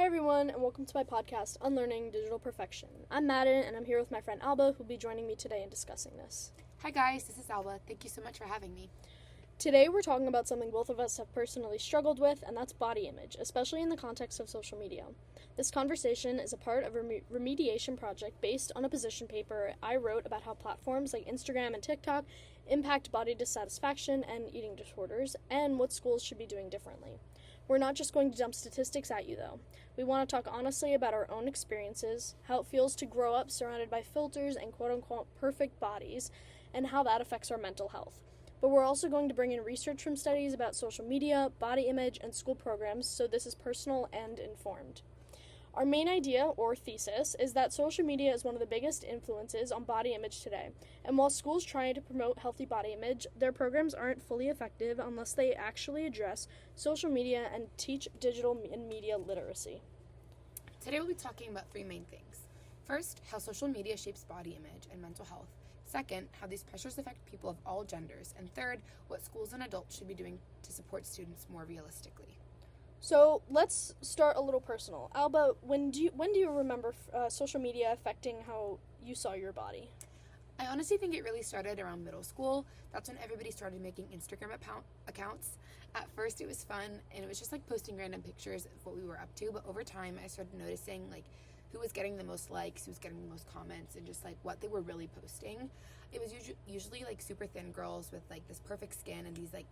Hey everyone, and welcome to my podcast, Unlearning Digital Perfection. I'm Madden, and I'm here with my friend Alba, who'll be joining me today in discussing this. Hi guys, this is Alba. Thank you so much for having me. Today we're talking about something both of us have personally struggled with, and that's body image, especially in the context of social media. This conversation is a part of a remediation project based on a position paper I wrote about how platforms like Instagram and TikTok impact body dissatisfaction and eating disorders, and what schools should be doing differently. We're not just going to dump statistics at you, though. We want to talk honestly about our own experiences, how it feels to grow up surrounded by filters and quote-unquote perfect bodies, and how that affects our mental health. But we're also going to bring in research from studies about social media, body image, and school programs, so this is personal and informed. Our main idea, or thesis, is that social media is one of the biggest influences on body image today, and while schools try to promote healthy body image, their programs aren't fully effective unless they actually address social media and teach digital and media literacy. Today we'll be talking about three main things. First, how social media shapes body image and mental health. Second, how these pressures affect people of all genders. And third, what schools and adults should be doing to support students more realistically. So let's start a little personal. Alba, when do you remember social media affecting how you saw your body? I honestly think it really started around middle school. That's when everybody started making Instagram accounts. At first it was fun, and it was just like posting random pictures of what we were up to, but over time I started noticing like who was getting the most likes, who was getting the most comments, and just like what they were really posting. It was usually like super thin girls with like this perfect skin and these like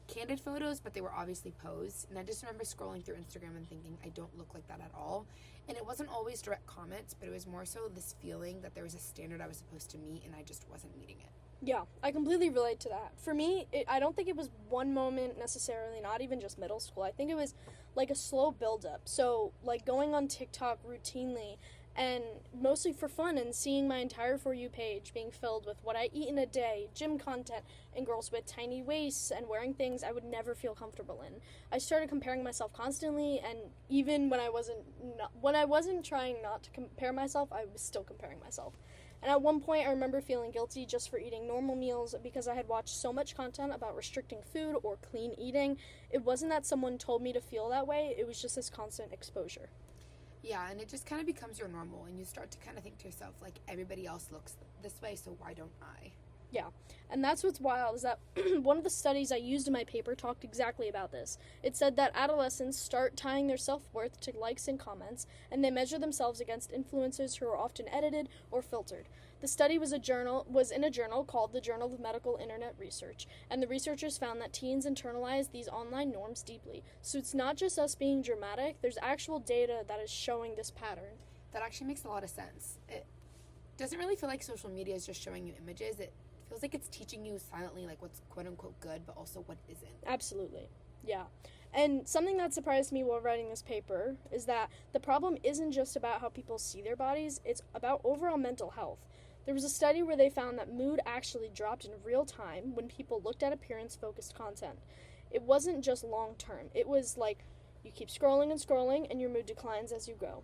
candid photos, but they were obviously posed. And I just remember scrolling through Instagram and thinking, I don't look like that at all. And it wasn't always direct comments, but it was more so this feeling that there was a standard I was supposed to meet and I just wasn't meeting it. Yeah, I completely relate to that. For me, I don't think it was one moment necessarily, not even just middle school. I think it was like a slow build-up. So, like going on TikTok routinely and mostly for fun and seeing my entire For You page being filled with what I eat in a day, gym content, and girls with tiny waists and wearing things I would never feel comfortable in. I started comparing myself constantly, and even when I wasn't trying not to compare myself, I was still comparing myself. And at one point, I remember feeling guilty just for eating normal meals because I had watched so much content about restricting food or clean eating. It wasn't that someone told me to feel that way, it was just this constant exposure. Yeah, and it just kind of becomes your normal, and you start to kind of think to yourself, like, everybody else looks this way, so why don't I? Yeah, and that's what's wild, is that one of the studies I used in my paper talked exactly about this. It said that adolescents start tying their self-worth to likes and comments, and they measure themselves against influencers who are often edited or filtered. The study was in a journal called the Journal of Medical Internet Research, and the researchers found that teens internalize these online norms deeply. So it's not just us being dramatic, there's actual data that is showing this pattern. That actually makes a lot of sense. It doesn't really feel like social media is just showing you images. It feels like it's teaching you silently like what's quote-unquote good, but also what isn't. Absolutely. Yeah. And something that surprised me while writing this paper is that the problem isn't just about how people see their bodies, it's about overall mental health. There was a study where they found that mood actually dropped in real time when people looked at appearance-focused content. It wasn't just long-term. It was like you keep scrolling and scrolling and your mood declines as you go.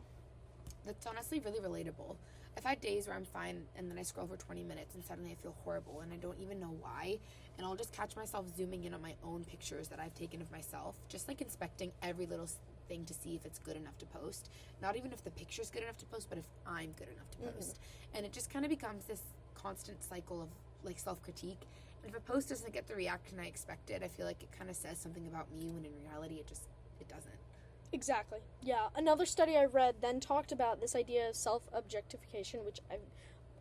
That's honestly really relatable. I've had days where I'm fine and then I scroll for 20 minutes and suddenly I feel horrible and I don't even know why, and I'll just catch myself zooming in on my own pictures that I've taken of myself, just like inspecting every little thing to see if it's good enough to post. Not even if the picture's good enough to post, but if I'm good enough to post. And it just kind of becomes this constant cycle of like self-critique. And if a post doesn't get the reaction I expected, I feel like it kind of says something about me when in reality it doesn't. Exactly. Yeah. Another study I read then talked about this idea of self-objectification, which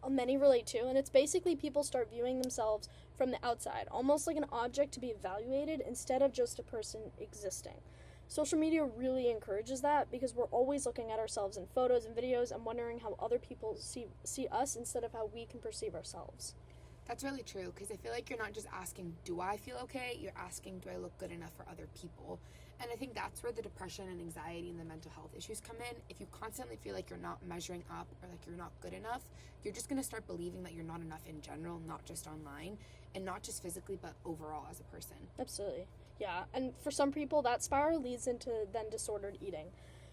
many relate to, and it's basically people start viewing themselves from the outside, almost like an object to be evaluated instead of just a person existing. Social media really encourages that because we're always looking at ourselves in photos and videos and wondering how other people see us instead of how we can perceive ourselves. That's really true, because I feel like you're not just asking, do I feel okay? You're asking, do I look good enough for other people? And I think that's where the depression and anxiety and the mental health issues come in. If you constantly feel like you're not measuring up or like you're not good enough, you're just going to start believing that you're not enough in general, not just online, and not just physically, but overall as a person. Absolutely. Yeah, and for some people, that spiral leads into then disordered eating.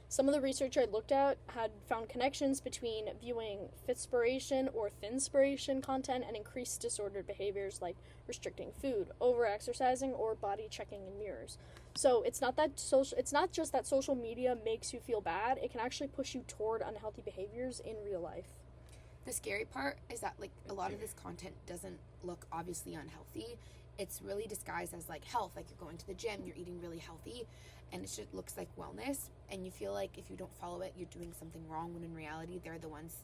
Some of the research I looked at had found connections between viewing fitspiration or thinspiration content and increased disordered behaviors like restricting food, over-exercising, or body checking in mirrors. So it's not just that social media makes you feel bad, it can actually push you toward unhealthy behaviors in real life. The scary part is that like a lot of this content doesn't look obviously unhealthy. It's really disguised as like health, like you're going to the gym, you're eating really healthy, and it just looks like wellness, and you feel like if you don't follow it, you're doing something wrong, when in reality they're the ones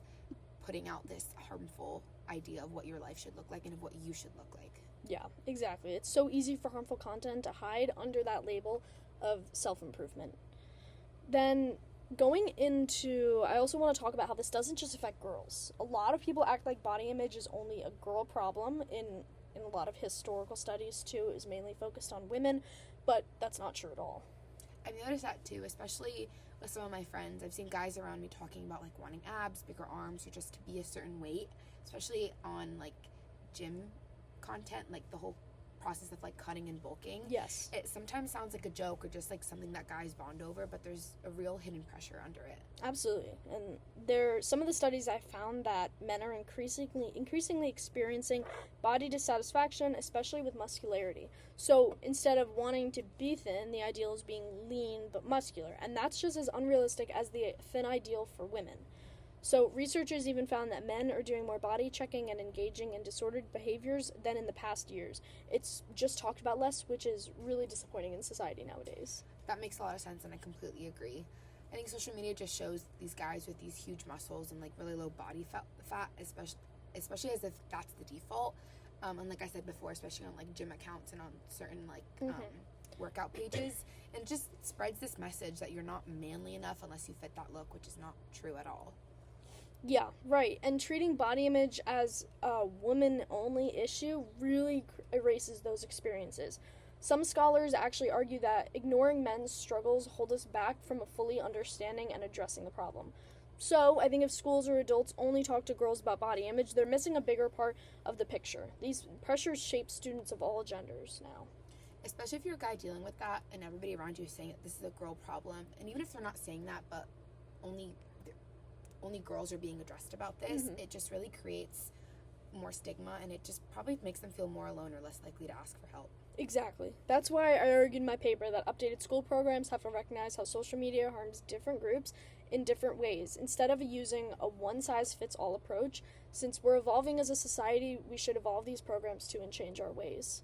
putting out this harmful idea of what your life should look like and of what you should look like. Yeah, exactly. It's so easy for harmful content to hide under that label of self-improvement. Then going into, I also want to talk about how this doesn't just affect girls. A lot of people act like body image is only a girl problem. In a lot of historical studies too, it was mainly focused on women, but that's not true at all. I've noticed that too, especially with some of my friends. I've seen guys around me talking about like wanting abs, bigger arms, or just to be a certain weight, especially on like gym content, like the whole process of like cutting and bulking. Yes. It sometimes sounds like a joke or just like something that guys bond over, but there's a real hidden pressure under it. Absolutely. And some of the studies I found that men are increasingly experiencing body dissatisfaction, especially with muscularity. So instead of wanting to be thin, the ideal is being lean but muscular, and that's just as unrealistic as the thin ideal for women. So researchers even found that men are doing more body checking and engaging in disordered behaviors than in the past years. It's just talked about less, which is really disappointing in society nowadays. That makes a lot of sense, and I completely agree. I think social media just shows these guys with these huge muscles and like really low body fat, especially as if that's the default. And like I said before, especially on like gym accounts and on certain like workout pages, and it just spreads this message that you're not manly enough unless you fit that look, which is not true at all. Yeah, right. And treating body image as a woman-only issue really erases those experiences. Some scholars actually argue that ignoring men's struggles hold us back from a fully understanding and addressing the problem. So, I think if schools or adults only talk to girls about body image, they're missing a bigger part of the picture. These pressures shape students of all genders now. Especially if you're a guy dealing with that and everybody around you is saying that this is a girl problem. And even if they're not saying that, but only girls are being addressed about this, it just really creates more stigma, and it just probably makes them feel more alone or less likely to ask for help. Exactly. That's why I argued in my paper that updated school programs have to recognize how social media harms different groups in different ways. Instead of using a one-size-fits-all approach, since we're evolving as a society, we should evolve these programs too and change our ways.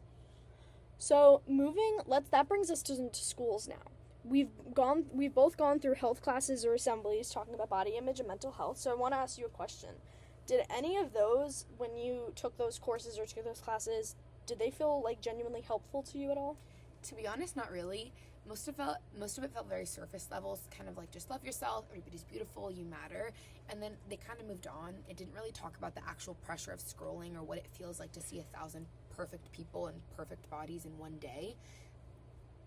So that brings us to schools now. We've both gone through health classes or assemblies talking about body image and mental health, so I want to ask you a question. Did any of those, when you took those courses or took those classes, did they feel like genuinely helpful to you at all? To be honest, not really. Most of it felt very surface levels, kind of like just love yourself, everybody's beautiful, you matter. And then they kind of moved on. It didn't really talk about the actual pressure of scrolling or what it feels like to see 1,000 perfect people and perfect bodies in one day.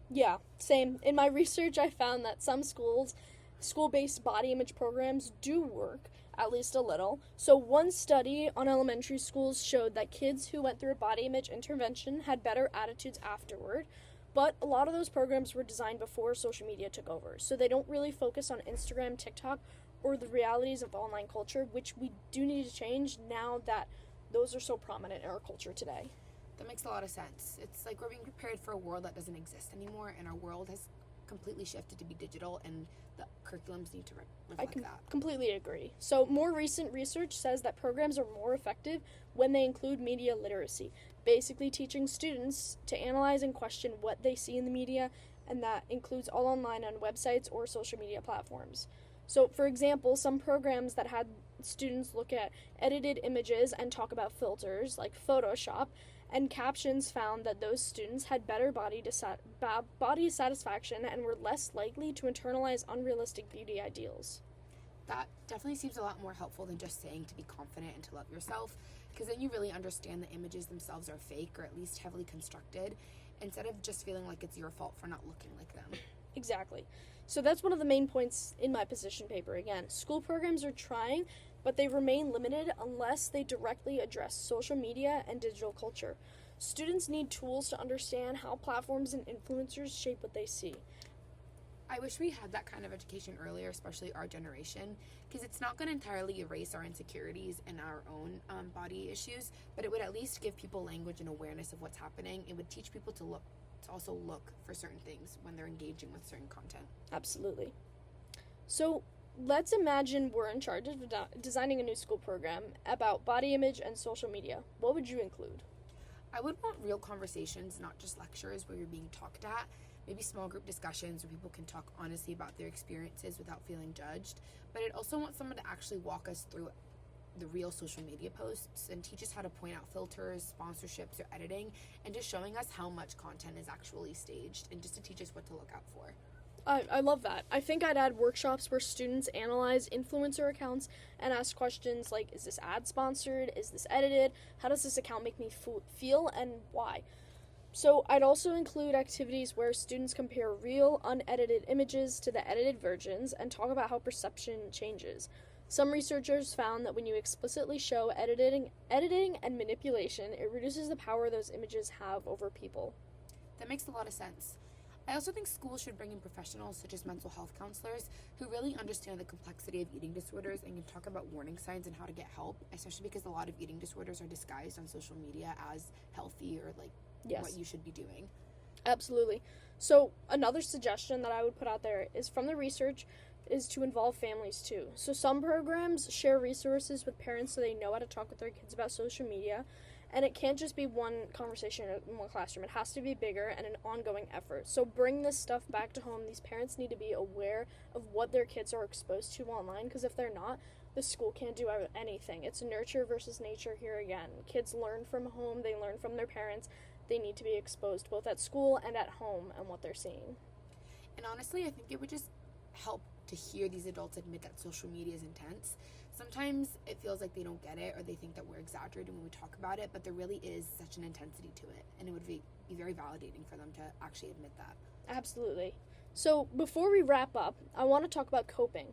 Yeah, same. In my research, I found that some school-based body image programs do work, at least a little. So one study on elementary schools showed that kids who went through a body image intervention had better attitudes afterward, but a lot of those programs were designed before social media took over, so they don't really focus on Instagram, TikTok, or the realities of online culture, which we do need to change now that those are so prominent in our culture today. That makes a lot of sense. It's like we're being prepared for a world that doesn't exist anymore, and our world has completely shifted to be digital, and the curriculums need to reflect that. I completely agree. So more recent research says that programs are more effective when they include media literacy, basically teaching students to analyze and question what they see in the media, and that includes all online on websites or social media platforms. So, for example, some programs that had students look at edited images and talk about filters, like Photoshop, and captions found that those students had better body satisfaction and were less likely to internalize unrealistic beauty ideals. That definitely seems a lot more helpful than just saying to be confident and to love yourself, because then you really understand the images themselves are fake or at least heavily constructed, instead of just feeling like it's your fault for not looking like them. Exactly. So that's one of the main points in my position paper. Again, school programs are trying, but they remain limited unless they directly address social media and digital culture. Students need tools to understand how platforms and influencers shape what they see. I wish we had that kind of education earlier, especially our generation, because it's not going to entirely erase our insecurities and our own body issues, but it would at least give people language and awareness of what's happening. It would teach people to look to also look for certain things when they're engaging with certain content. Absolutely. So let's imagine we're in charge of designing a new school program about body image and social media. What would you include? I would want real conversations, not just lectures where you're being talked at. Maybe small group discussions where people can talk honestly about their experiences without feeling judged. But I'd also want someone to actually walk us through the real social media posts and teach us how to point out filters, sponsorships, or editing, and just showing us how much content is actually staged and just to teach us what to look out for. I love that. I think I'd add workshops where students analyze influencer accounts and ask questions like, is this ad sponsored? Is this edited? How does this account make me feel, and why? So I'd also include activities where students compare real, unedited images to the edited versions and talk about how perception changes. Some researchers found that when you explicitly show editing and manipulation, it reduces the power those images have over people. That makes a lot of sense. I also think schools should bring in professionals such as mental health counselors who really understand the complexity of eating disorders and can talk about warning signs and how to get help, especially because a lot of eating disorders are disguised on social media as healthy or what you should be doing. Absolutely. So another suggestion that I would put out there is from the research is to involve families too. So some programs share resources with parents so they know how to talk with their kids about social media. And it can't just be one conversation in one classroom. It has to be bigger and an ongoing effort. So bring this stuff back to home. These parents need to be aware of what their kids are exposed to online, because if they're not, the school can't do anything. It's nurture versus nature here again. Kids learn from home. They learn from their parents. They need to be exposed both at school and at home and what they're seeing. And honestly, I think it would just help to hear these adults admit that social media is intense. Sometimes it feels like they don't get it or they think that we're exaggerating when we talk about it, but there really is such an intensity to it, and it would be very validating for them to actually admit that. Absolutely. So before we wrap up, I want to talk about coping.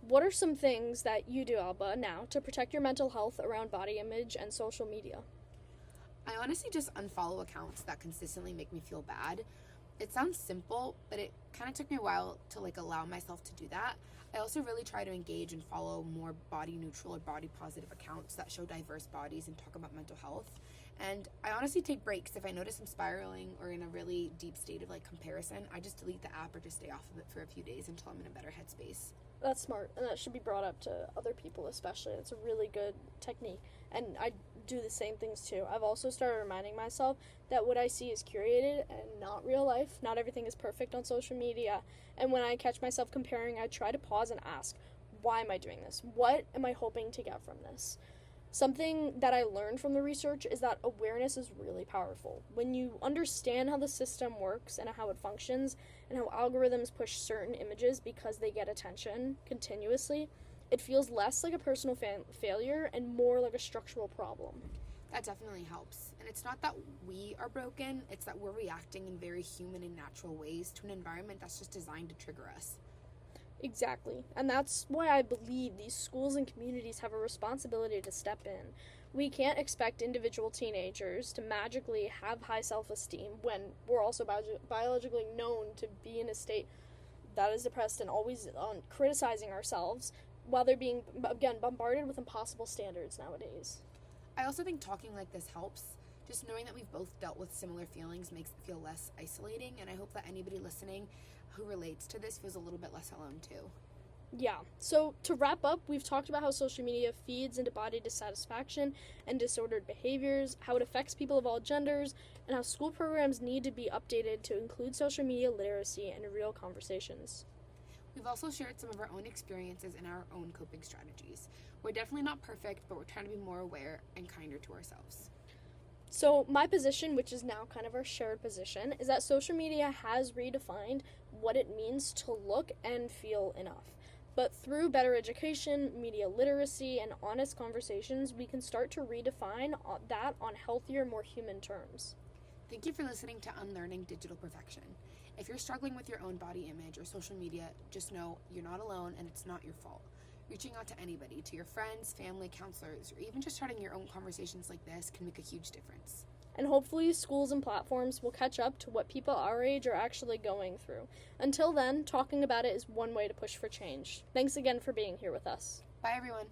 What are some things that you do, Alba, now to protect your mental health around body image and social media? I honestly just unfollow accounts that consistently make me feel bad. It sounds simple, but it kind of took me a while to allow myself to do that. I also really try to engage and follow more body neutral or body positive accounts that show diverse bodies and talk about mental health. And I honestly take breaks. If I notice I'm spiraling or in a really deep state of comparison, I just delete the app or just stay off of it for a few days until I'm in a better headspace. That's smart, and that should be brought up to other people especially. It's a really good technique, and I do the same things too. I've also started reminding myself that what I see is curated and not real life. Not everything is perfect on social media, and when I catch myself comparing, I try to pause and ask, why am I doing this? What am I hoping to get from this? Something that I learned from the research is that awareness is really powerful. When you understand how the system works and how it functions and how algorithms push certain images because they get attention continuously, it feels less like a personal failure and more like a structural problem. That definitely helps. And it's not that we are broken, it's that we're reacting in very human and natural ways to an environment that's just designed to trigger us. Exactly. And that's why I believe these schools and communities have a responsibility to step in. We can't expect individual teenagers to magically have high self-esteem when we're also biologically known to be in a state that is depressed and always criticizing ourselves while they're being, again, bombarded with impossible standards nowadays. I also think talking like this helps. Just knowing that we've both dealt with similar feelings makes it feel less isolating, and I hope that anybody listening who relates to this feels a little bit less alone too. Yeah, so to wrap up, we've talked about how social media feeds into body dissatisfaction and disordered behaviors, how it affects people of all genders, and how school programs need to be updated to include social media literacy and real conversations. We've also shared some of our own experiences and our own coping strategies. We're definitely not perfect, but we're trying to be more aware and kinder to ourselves. So my position, which is now kind of our shared position, is that social media has redefined what it means to look and feel enough. But through better education, media literacy, and honest conversations, we can start to redefine that on healthier, more human terms. Thank you for listening to Unlearning Digital Perfection. If you're struggling with your own body image or social media, just know you're not alone and it's not your fault. Reaching out to anybody, to your friends, family, counselors, or even just starting your own conversations like this can make a huge difference. And hopefully schools and platforms will catch up to what people our age are actually going through. Until then, talking about it is one way to push for change. Thanks again for being here with us. Bye, everyone.